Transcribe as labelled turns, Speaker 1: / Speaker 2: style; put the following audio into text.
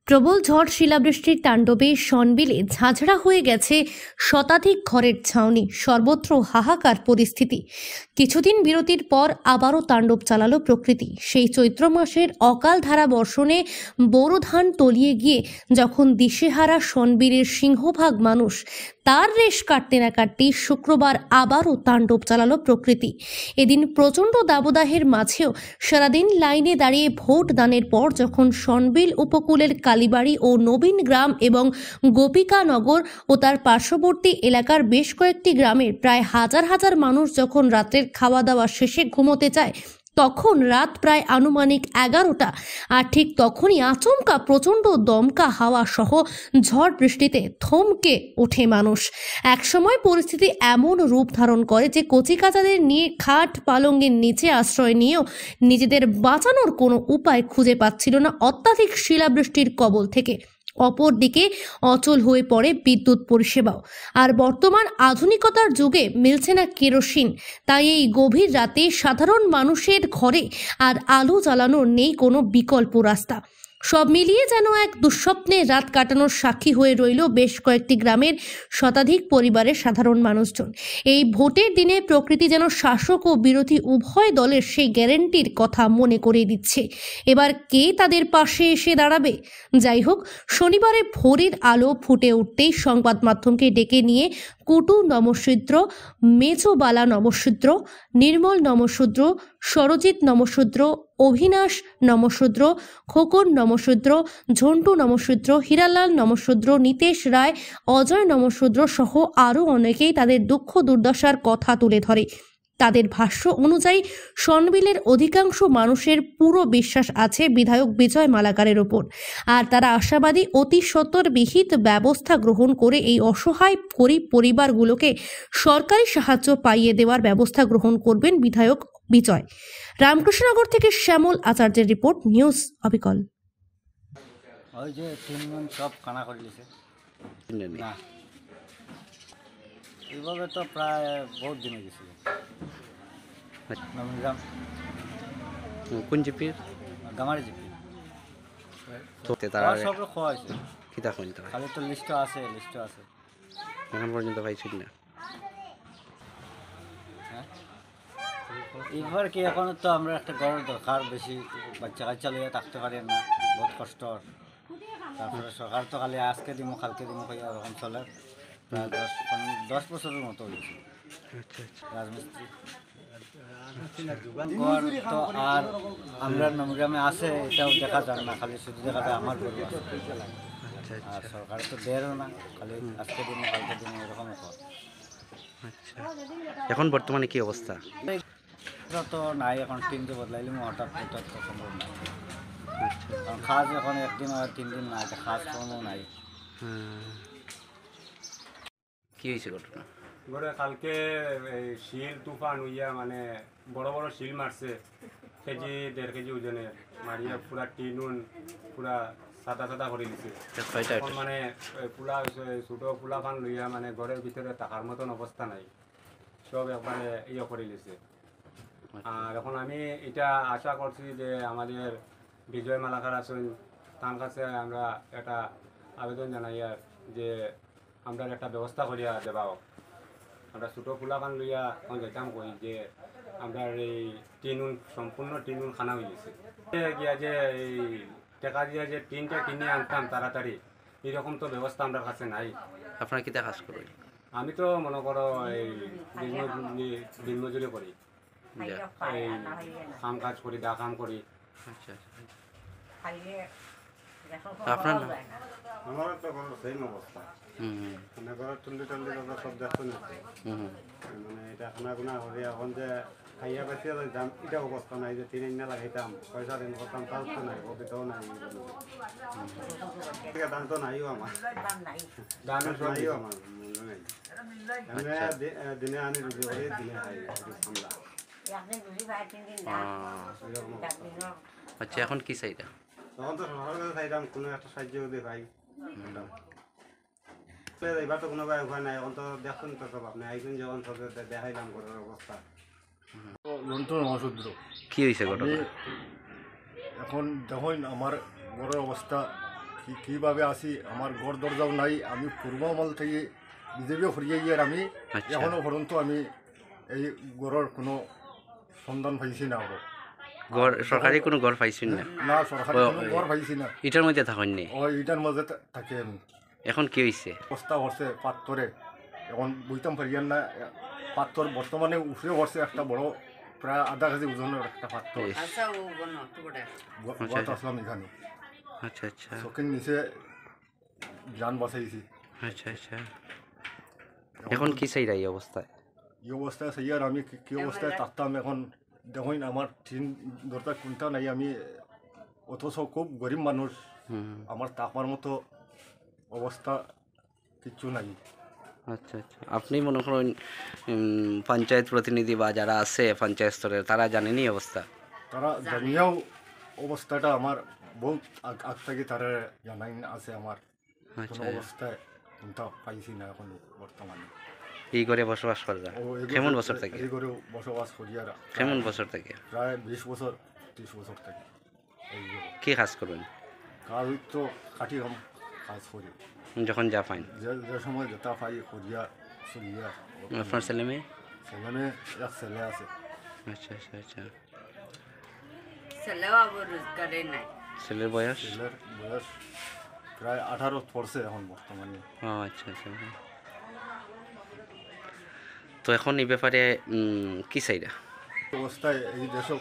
Speaker 1: প্রবল ঝড় শিলাবৃষ্টির তাণ্ডবে সনবিলে ঝাঁঝরা হয়ে গেছে শতাধিক ঘরের ছাউনি। সর্বত্র হাহাকার পরিস্থিতি। কিছুদিন বিরতির পর আবারও তাণ্ডব চালালো প্রকৃতি। সেই চৈত্র মাসের অকাল ধারা বর্ষণে বোরো ধান তলিয়ে গিয়ে যখন দিশেহারা সনবিলের সিংহভাগ মানুষ তার রেশ কাটতে না কাটতেই শুক্রবার আবারও তাণ্ডব চালালো প্রকৃতি। এদিন প্রচণ্ড দাবদাহের মাঝেও সারাদিন লাইনে দাঁড়িয়ে ভোট দানের পর যখন সনবিল উপকূলের কালীবাড়ি ও নবীন গ্রাম এবং গোপিকানগর ও তার পার্শ্ববর্তী এলাকার বেশ কয়েকটি গ্রামের প্রায় হাজার হাজার মানুষ যখন রাতের খাওয়া দাওয়া শেষে ঘুমোতে যায়, তখন রাত প্রায় আনুমানিক 11টা। আর ঠিক তখনই আচমকা প্রচণ্ড দমকা হাওয়া সহ ঝড় বৃষ্টিতে থমকে ওঠে মানুষ। একসময় পরিস্থিতি এমন রূপ ধারণ করে যে কচিকাচাদের নিয়ে খাট পালঙ্গের নিচে আশ্রয় নিয়েও নিজেদের বাঁচানোর কোনো উপায় খুঁজে পাচ্ছিল না অত্যাধিক শিলাবৃষ্টির কবল থেকে। অপরদিকে অচল হয়ে পড়ে বিদ্যুৎ পরিষেবাও। আর বর্তমান আধুনিকতার যুগে মিলছে না কেরোসিন, তাই এই গভীর রাতে সাধারণ মানুষের ঘরে আর আলো জ্বালানোর নেই কোনো বিকল্প রাস্তা। সব মিলিয়ে যেন এক দুঃস্বপ্নের রাত কাটানোর সাক্ষী হয়ে রইল বেশ কয়েকটি গ্রামের শতাধিক পরিবারের সাধারণ মানুষজন। এই ভোটের দিনে প্রকৃতি যেন শাসক ও বিরোধী উভয় দলের সেই গ্যারেন্টির কথা মনে করিয়ে দিচ্ছে। এবার কে তাদের পাশে এসে দাঁড়াবে? যাই হোক, শনিবারে ভোরের আলো ফুটে উঠতেই সংবাদ মাধ্যমকে ডেকে নিয়ে কুটু নমশূদ্র, মেজবালা নমশূদ্র, নির্মল নমশূদ্র, সরজিৎ নমশূদ্র, অভিনাশ নমশূদ্র, খোকন নমশূদ্র, ঝন্টু নমশূদ্র, হীরালাল নমশূদ্র, নিতেশ রায়, অজয় নমশূদ্র সহ আরও অনেকেই তাদের দুঃখ দুর্দশার কথা তুলে ধরে। তাদের ভাষ্য অনুযায়ী সনবিলের অধিকাংশ মানুষের পুরো বিশ্বাস আছে বিধায়ক বিজয় মালাকারের ওপর, আর তারা আশাবাদী অতি সত্বর বিহিত ব্যবস্থা গ্রহণ করে এই অসহায় গরিব পরিবারগুলোকে সরকারি সাহায্য পাইয়ে দেওয়ার ব্যবস্থা গ্রহণ করবেন বিধায়ক বিজয়। রামকৃষ্ণনগর থেকে শ্যামল আচার্যের রিপোর্ট, নিউজ অবিকল।
Speaker 2: ওই যে তিনজন সব কানা করে লিছে না, এইভাবে তো প্রায় বহুত দিন হয়ে গেছিল। নবীনগ্রাম
Speaker 3: কোন জিপির?
Speaker 2: গামারি জিপি
Speaker 3: তারা
Speaker 2: সব খোয়া হয়েছে।
Speaker 3: কিতা কইন তারা?
Speaker 2: খালি তো লিস্টও আছে
Speaker 3: এখন পর্যন্ত পাইছি না।
Speaker 2: হ্যাঁ, এবার কি এখন তো আমরা একটা ঘরের দরকার, বেশি বাচ্চা কাচ্চা লিয়ে থাকতে পারি না, বহুত কষ্ট। তারপরে সরকার তো খালি আজকে দিব কালকে দিব এরকম চলে। প্রায় 10 বছরের মতো হয়েছে রাজমিস্ত্রি তো। আর আমরা নবগ্রামে আছে এটাও দেখা যায় না, খালি শুধু দেখা যায় আমার গরু আছে। আর সরকার তো দেয়ও না, খালি আজকে দিন কালকে দিন এরকম।
Speaker 3: আচ্ছা, এখন বর্তমানে কি অবস্থা?
Speaker 2: তো নাই, এখন টিমকে বদলাইলে হঠাৎ তো সম্ভব না। কারণ খাস এখন একদিন আর 3 দিন না, খাস কোনো নাই।
Speaker 3: কি হয়েছে ঘটনা?
Speaker 4: ঘরে কালকে শিল তুফান হইয়া মানে বড় বড় শিল মারছে, কেজি 1.5 কেজি ওজনের মারিয়া পুরা টিনুন পুরা সাদা সাদা করে দিছে। এখন মানে পুলা ছোট পুলা ফান লইয়া মানে ঘরের ভিতরে থাকার মতন অবস্থা নাই, সব একবারে ইয়ে করে দিছে। আর এখন আমি এটা আশা করছি যে আমাদের বিজয় মালাকার আছেন, তার কাছে আমরা একটা আবেদন জানাই যে আমরা একটা ব্যবস্থা করিয়া দেওয়া হোক। আমরা ছোটো ফুলাখান লইয়া এখন যেতাম কই যে আমরা এই টিনুন সম্পূর্ণ টিনুন খানা হয়ে গেছে গিয়া, যে এই টাকা দিয়া যে টিনটা কিনে আনতাম তাড়াতাড়ি, এরকম তো ব্যবস্থা আমার কাছে নাই।
Speaker 3: আপনারা কিতা কাজ করেন?
Speaker 4: আমি তো মনে করো এই দিনমজুরি করি, এই কাম কাজ করি, দা কাম করি।
Speaker 3: আচ্ছা, আপনার
Speaker 4: আমার তো সেম অবস্থা। মানে ঘরের টুন্ডি সব দেখতে নিচ্ছে, মানে এটা খানা গুনা করি। এখন যে খাইয়া বেশি যাইতাম এটা অবস্থা নাই, যে 3 দিন লাগাইতাম পয়সা দিন করতাম, তাও তো নাই, কবিতাও নাই, দাম তো নাইও আমার, দামের নাইও আমার মূল্য নেই। দিনে আনি রুজি করি, দিনে খাই ঠান্ডা।
Speaker 3: আচ্ছা, এখন কি চাইটা?
Speaker 4: তখন তো সবার কাছে চাইতাম কোনো একটা সাহায্য যদি ভাই। এবার তো কোনো উপায় নাই, এখন তো দেখুন তো সব আপনি আইসুন যখন সব দেখাইলাম ঘরের অবস্থা।
Speaker 5: লন্ঠন নমশূদ্র।
Speaker 3: কি হয়েছে ঘটনা?
Speaker 5: এখন যখন আমার ঘরের অবস্থা কীভাবে আসি আমার ঘর দরজাও নাই, আমি পূর্বমল থেকে বিজেপিও হরিয়ে গিয়ে আমি
Speaker 3: আচ্ছা।
Speaker 5: এখনও পর্যন্ত আমি এই ঘরের কোনো সন্ধান পাইছি না।
Speaker 3: ঘর সরকারি কোনো ঘর পাইছেন না?
Speaker 5: না, সরকারি কোনো ঘর পাইছি না।
Speaker 3: এটার মধ্যে থাকেন নি?
Speaker 5: ও ইটার মধ্যে থাকে আমি।
Speaker 3: এখন কি হয়েছে?
Speaker 5: অবস্থা হচ্ছে পাত্তরে, এখন বইতাম পারিয়ান না। পাত্তর বর্তমানে উঠে পড়ছে একটা বড় প্রায় আধা কেজি ওজনের একটা পাত্র।
Speaker 3: ইস,
Speaker 5: গোয়াত আসলাম এখানে,
Speaker 3: আচ্ছা আচ্ছা
Speaker 5: চোখের নিচে যান বাঁচাইছি।
Speaker 3: আচ্ছা আচ্ছা। এখন কি চাই এই অবস্থায়?
Speaker 5: এই অবস্থায় সেই আর আমি কি অবস্থায় থাকতাম এখন দেখুন, আমার ঠিক দরকার কোনটা নাই। আমি অথচ খুব গরিব মানুষ,
Speaker 3: হুম,
Speaker 5: আমার তাপার মতো অবস্থা কিচ্ছু নাই।
Speaker 3: আচ্ছা আচ্ছা। আপনি মনে করেন পঞ্চায়েত প্রতিনিধি বা যারা আছে পঞ্চায়েত স্তরের, তারা জানেনি অবস্থা?
Speaker 5: তারা জানিয়েও অবস্থাটা আমার বহুত আগ থেকে তারা জানাই আছে। আমার কোনো
Speaker 3: আচ্ছা,
Speaker 5: অবস্থায় কোনটা পাইছি না এখন বর্তমানে।
Speaker 3: এই করে বসবাস করা কেমন বছর থেকে?
Speaker 5: এই করে বসবাস করি আর
Speaker 3: কেমন বছর থেকে?
Speaker 5: প্রায় 20 বছর 30 বছর থেকে এই
Speaker 3: কি কাজ করবেন
Speaker 5: কাজ তো কাঠি কাজ করি,
Speaker 3: যখন যা পাইন?
Speaker 5: যে সময় যেটা পাই করিয়া চলিয়া।
Speaker 3: আপনার ছেলে মেয়ে?
Speaker 5: ছেলে মেয়ে এক ছেলে আছে।
Speaker 3: আচ্ছা আচ্ছা আচ্ছা।
Speaker 6: ছেলেও আবার রোজগারে নাই।
Speaker 3: ছেলের বয়স?
Speaker 5: ছেলের বয়স প্রায় 18 পড়ছে এখন বর্তমানে।
Speaker 3: ও আচ্ছা আচ্ছা। তো এখন এই ব্যাপারে কি চাইরা?
Speaker 5: অবস্থায় এই দেশও